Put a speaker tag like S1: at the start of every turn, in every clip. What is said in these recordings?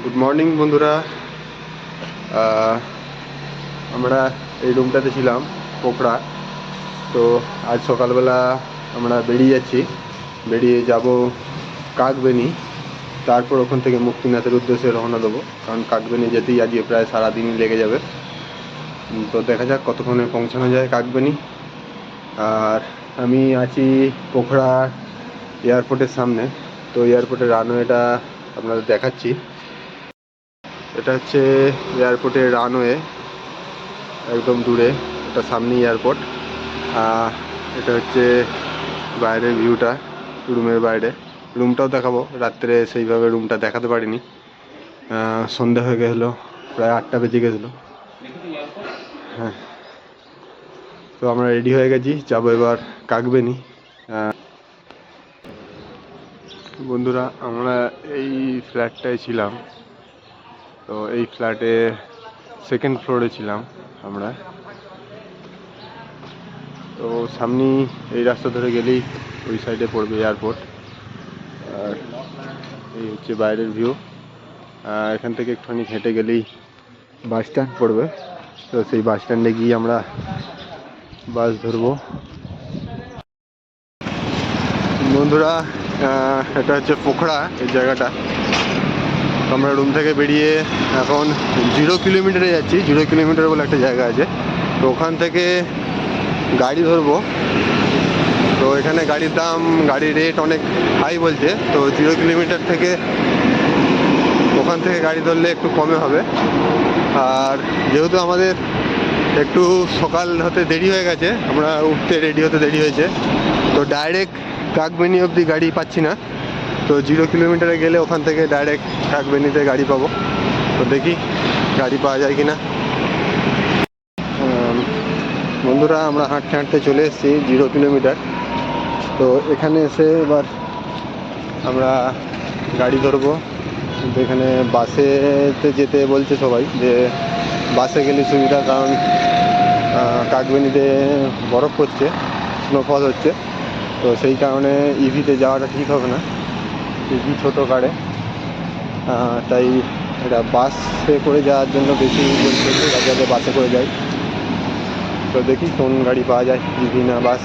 S1: Good morning বন্ধুরা। আমরা এই রুমটাতে ছিলাম পোখরা। তো আজ সকালবেলা আমরা বেরিয়ে যাচ্ছি, বেরিয়ে যাব কাকবেনি। তারপর ওখান থেকে মুক্তিনাথের উদ্দেশ্যে রওনা দেবো, কারণ কাকবেনি যেতেই আজকে প্রায় সারাদিন লেগে যাবে। তো দেখা যাক কতক্ষণে পৌঁছানো যায় কাকবেনি। আর আমি আছি পোখরা এয়ারপোর্টের সামনে। তো এয়ারপোর্টের রানওয়েটা আপনাদের দেখাচ্ছি। এটা হচ্ছে এয়ারপোর্টের রানওয়ে, একদম দূরে, এটা সামনেই এয়ারপোর্ট। এটা হচ্ছে বাইরের ভিউটা, রুমের বাইরে। রুমটাও দেখাবো, রাত্রে সেইভাবে রুমটা দেখাতে পারিনি, সন্ধ্যা হয়ে গেছিলো, প্রায় 8টা বেজে গেছিলো। হ্যাঁ, তো আমরা রেডি হয়ে গেছি, যাবো এবার কাকবেনি। বন্ধুরা, আমরা এই ফ্ল্যাটটায় ছিলাম, তো এই ফ্ল্যাটে সেকেন্ড ফ্লোরে ছিলাম আমরা। তো সামনেই এই রাস্তা ধরে গেলেই ওই সাইডে পড়বে এয়ারপোর্ট। আর এই হচ্ছে বাইরের ভিউ। এখান থেকে একটুখানি হেঁটে গেলেই বাস স্ট্যান্ড পড়বে। তো সেই বাস স্ট্যান্ডে গিয়ে আমরা বাস ধরবো। বন্ধুরা, এটা হচ্ছে পোখরা, এই জায়গাটা। তো আমরা রুম থেকে বেরিয়ে এখন 0 কিলোমিটারে যাচ্ছি। 0 কিলোমিটার বলে একটা জায়গা আছে, তো ওখান থেকে গাড়ি ধরবো। তো এখানে গাড়ির দাম, গাড়ির রেট অনেক হাই বলছে। তো 0 কিলোমিটার থেকে ওখান থেকে গাড়ি ধরলে একটু কমে হবে। আর যেহেতু আমাদের একটু সকাল হতে দেরি হয়ে গেছে, আমরা উঠতে রেডি হতে দেরি হয়েছে, তো ডাইরেক্ট কাকবেনি অবধি গাড়ি পাচ্ছি না। তো 0 কিলোমিটারে গেলে ওখান থেকে ডাইরেক্ট কাকবেনিতে গাড়ি পাবো। তো দেখি গাড়ি পাওয়া যায় কিনা। বন্ধুরা, আমরা হাঁটতে হাঁটতে চলে এসেছি 0 কিলোমিটার। তো এখানে এসে এবার আমরা গাড়ি ধরবো। কিন্তু এখানে বাসেতে যেতে বলছে সবাই, যে বাসে গেলে সুবিধা, কারণ কাকবেনিতে বরফ পড়ছে, স্নোফল হচ্ছে। তো সেই কারণে ইভিতে যাওয়াটা ঠিক হবে না, ইভি ছোটো গাড়ে। তাই এটা বাসে করে যাওয়ার জন্য বেশি বলছে, যাতে বাসে করে যাই। তো দেখি কোন গাড়ি পাওয়া যায়, ইভি না বাস।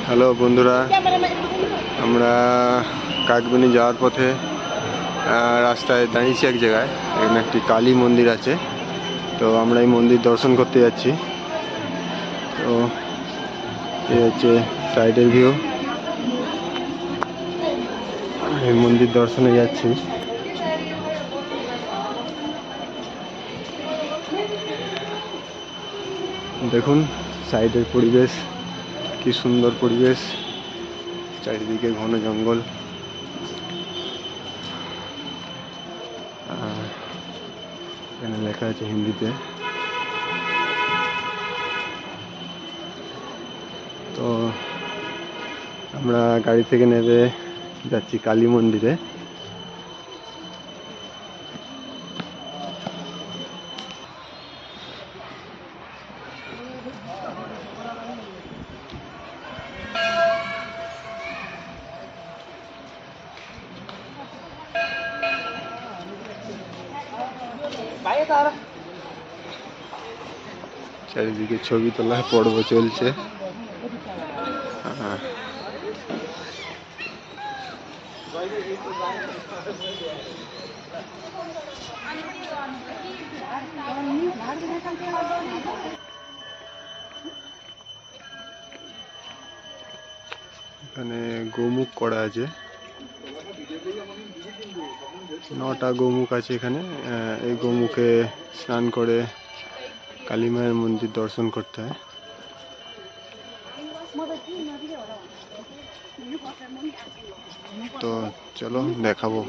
S1: হ্যালো বন্ধুরা, আমরা কাকবেনি যাওয়ার পথে রাস্তায় দাঁড়িয়েছি এক জায়গায়। এখানে একটি কালী মন্দির আছে, তো আমরা এই মন্দির দর্শন করতে যাচ্ছি। তো এই হচ্ছে সাইডের ভিউ, এই মন্দির দর্শনে যাচ্ছি। দেখুন সাইডের পরিবেশ, কি সুন্দর পরিবেশ, চারিদিকে ঘন জঙ্গল। এখানে লেখা আছে হিন্দিতে। তো আমরা গাড়ি থেকে নেমে যাচ্ছি কালী মন্দিরে। চারিদিকে ছবি তোলা পর্ব চলছে। এখানে গোমুখ করা আছে, 9টা গোমুখ আছে এখানে। এই গোমুখে স্নান করে কালী মায়ের মন্দির দর্শন করতে হয়। তো চলো দেখাবো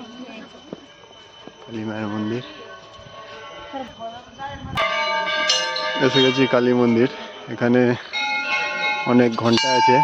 S1: কালী মায়ের মন্দির। এসে গেছি কালী মন্দির। এখানে অনেক ঘন্টা আছে।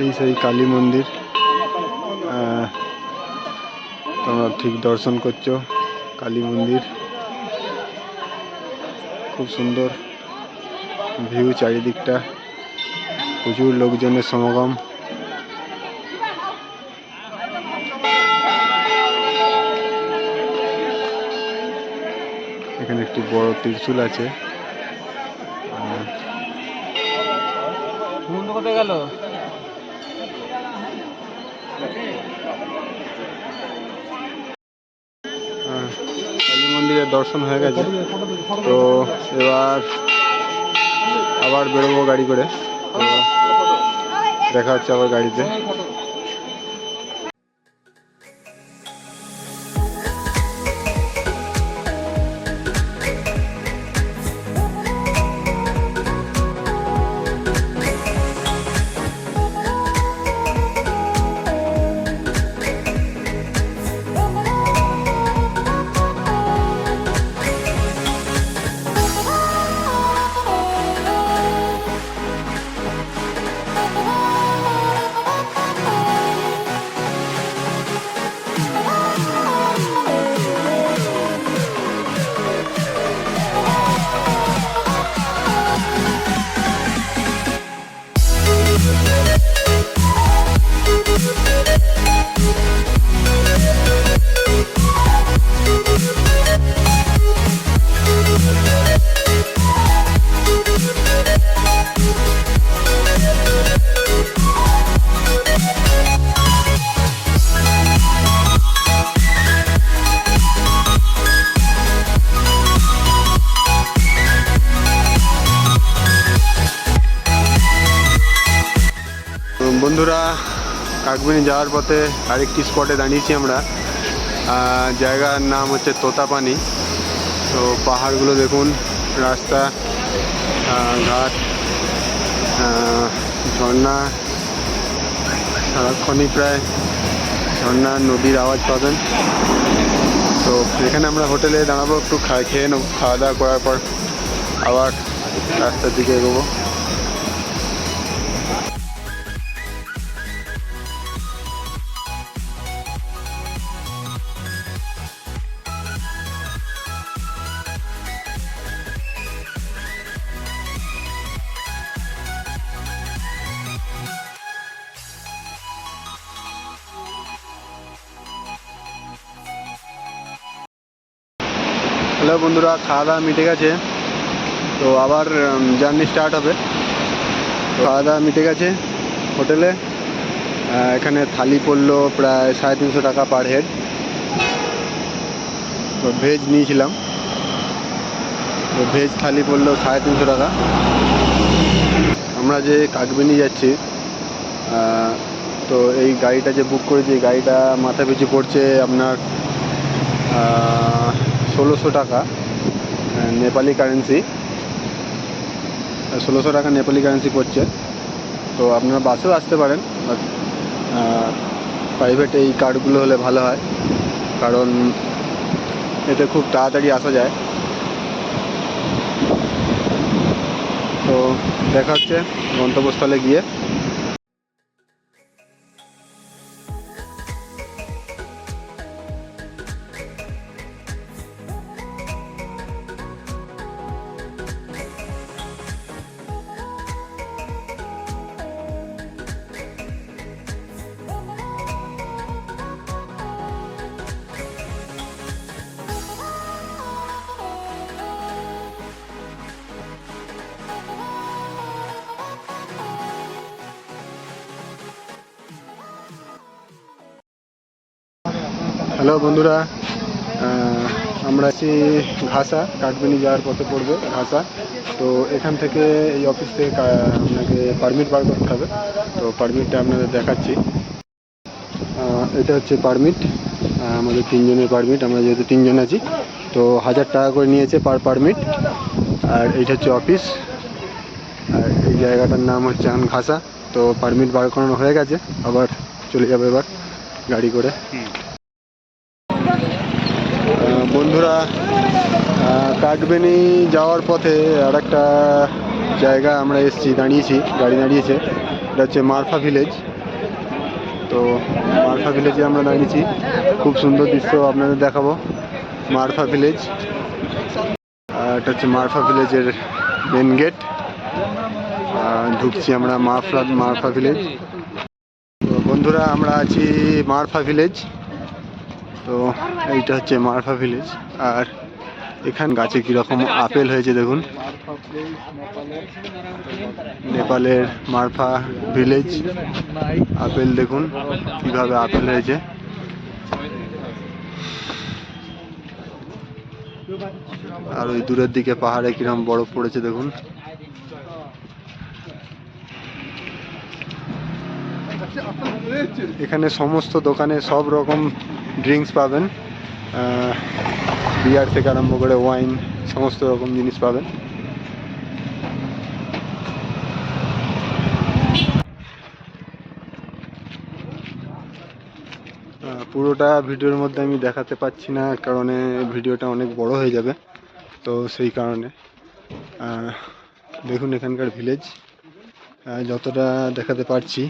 S1: এই সেই কালী মন্দির, তোমরা ঠিক দর্শন করছো কালী মন্দির। খুব সুন্দর ভিউ, চারিদিকটা প্রচুর লোকজনের সমাগম। এখানে একটি বড় ত্রিশূল আছে। কোথায় গেল? কালী মন্দিরের দর্শন হয়ে গেছে। তো এবার আবার বেরোবো গাড়ি করে। তো দেখা হচ্ছে আবার গাড়িতে। বন্ধুরা, কাকবেনি যাওয়ার পথে আরেকটি স্পটে দাঁড়িয়েছি আমরা। জায়গার নাম হচ্ছে তোতাপানি। তো পাহাড়গুলো দেখুন, রাস্তা, ঘাট, ঝর্ণা, সারাক্ষণই প্রায় ঝর্ণা নদীর আওয়াজ পাবেন। তো তো এখানে আমরা হোটেলে দাঁড়াবো, একটু খেয়ে নেবো, খাওয়া দাওয়া করার পর আবার রাস্তার দিকে এগোবো। হ্যালো বন্ধুরা, খাওয়া দাওয়া মিটে গেছে, তো আবার জার্নি স্টার্ট হবে। খাওয়া দাওয়া মিটে গেছে হোটেলে। এখানে থালি পড়লো প্রায় 350 টাকা পার হেড। তো ভেজ নিয়েছিলাম, তো ভেজ থালি পড়লো 350 টাকা। আমরা যে কাকবেনি যাচ্ছি, তো এই গাড়িটা যে বুক করেছি, গাড়িটা মাথা পিছু পড়ছে আপনার 1600 টাকা নেপালি কারেন্সি। 1600 টাকা নেপালি কারেন্সি পড়ছে। তো আপনারা বাসেও আসতে পারেন, বাট প্রাইভেট এই কার্ডগুলো হলে ভালো হয়, কারণ এতে খুব তাড়াতাড়ি আসা যায়। তো দেখা হচ্ছে গন্তব্যস্থলে গিয়ে। হ্যালো বন্ধুরা, আমরা আছি ঘাসা, কাকবেনি যাওয়ার পথে পড়বে ঘাসা। তো এখান থেকে এই অফিস থেকে আপনাকে পারমিট বার করতে হবে। তো পারমিটটা আপনাদের দেখাচ্ছি। এটা হচ্ছে পারমিট, আমাদের 3 জনের পারমিট। আমরা যেহেতু 3 জন আছি, তো 1000 টাকা করে নিয়েছে পার পারমিট। আর এইটা হচ্ছে অফিস, আর এই জায়গাটার নাম হচ্ছে এখন ঘাসা। তো পারমিট বার করানো হয়ে গেছে, আবার চলে যাবে এবার গাড়ি করে। বন্ধুরা, কাকবেনি যাওয়ার পথে আর একটা জায়গা আমরা এসেছি, দাঁড়িয়েছি, গাড়ি দাঁড়িয়েছে। এটা হচ্ছে মারফা ভিলেজ। তো মারফা ভিলেজে আমরা দাঁড়িয়েছি, খুব সুন্দর দৃশ্য আপনাদের দেখাবো। মারফা ভিলেজ, এটা হচ্ছে মারফা ভিলেজের মেন গেট। ঢুকছি আমরা মারফা ভিলেজ। তো বন্ধুরা, আমরা আছি মারফা ভিলেজ। তো এইটা হচ্ছে মারফা ভিলেজ। আর এখানে গাছে কীরকম আপেল হয়েছে দেখুন। নেপালের মারফা ভিলেজ, আপেল দেখুন কিভাবে আপেল হয়েছে। আর ওই দূরের দিকে পাহাড়ে কিরকম বরফ পড়েছে দেখুন। এখানে সমস্ত দোকানে সব রকম ড্রিঙ্কস পাবেন, বিয়ার থেকে আরম্ভ করে ওয়াইন, সমস্ত রকম জিনিস পাবেন। পুরোটা ভিডিওর মধ্যে আমি দেখাতে পাচ্ছি না, কারণে ভিডিওটা অনেক বড় হয়ে যাবে। তো সেই কারণে দেখুন এখানকার ভিলেজ যতটা দেখাতে পারছি।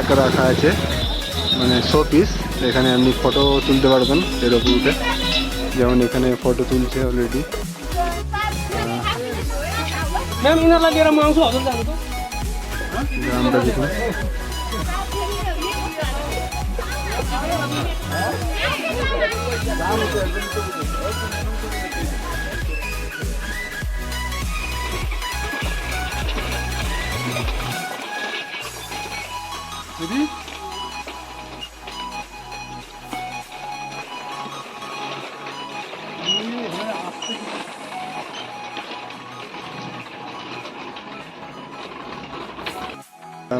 S1: করে রাখা আছে, মানে শো পিস। এখানে আপনি ফটো তুলতে পারবেন এর উপর উঠে, যেমন এখানে ফটো তুলছে অলরেডি। আমরা দেখুন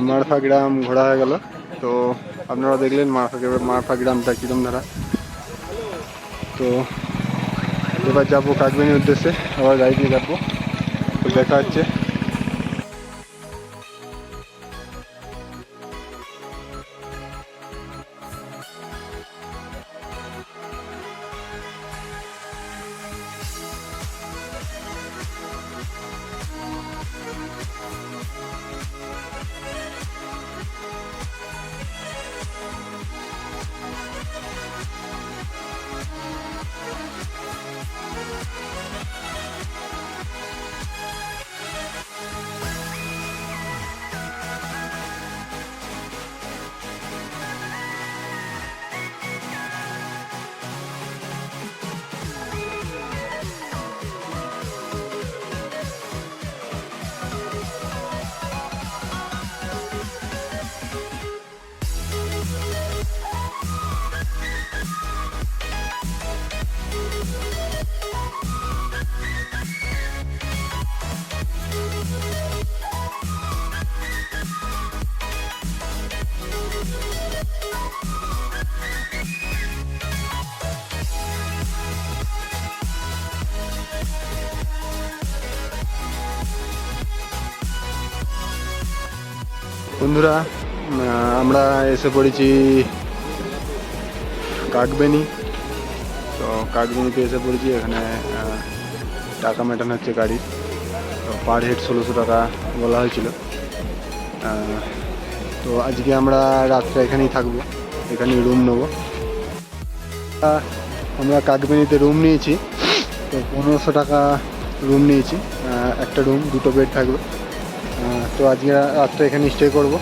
S1: মারফা গ্রাম ঘোরা হয়ে গেল। তো আপনারা দেখলেন মারফা গ্রামটা কিরম ধারা। তো এবার যাবো কাকবেনির উদ্দেশ্যে, আবার গাড়ি দিয়ে যাবো। তো দেখা হচ্ছে। বন্ধুরা, আমরা এসে পড়েছি কাকবেনি। তো কাকবেনিতে এসে পড়েছি। এখানে টাকা মেটানো হচ্ছে গাড়ির। তো পার হেড 1600 টাকা বলা হয়েছিল। তো আজকে আমরা রাত্রে এখানেই থাকবো, এখানেই রুম নেবো। আমরা কাকবেনিতে রুম নিয়েছি। তো 1500 টাকা রুম নিয়েছি, একটা রুম, 2টো বেড থাকবে। তো আজকে রাত্রে এখানে স্টে করব।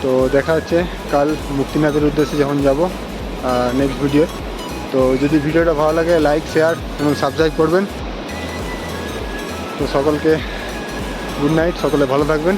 S1: তো দেখা হচ্ছে কাল মুক্তিনাথের উদ্দেশ্যে যখন যাব নেক্সট ভিডিও। তো যদি ভিডিওটা ভালো লাগে লাইক, শেয়ার এবং সাবস্ক্রাইব করবেন। তো সকলকে গুড নাইট, সকলে ভালো থাকবেন।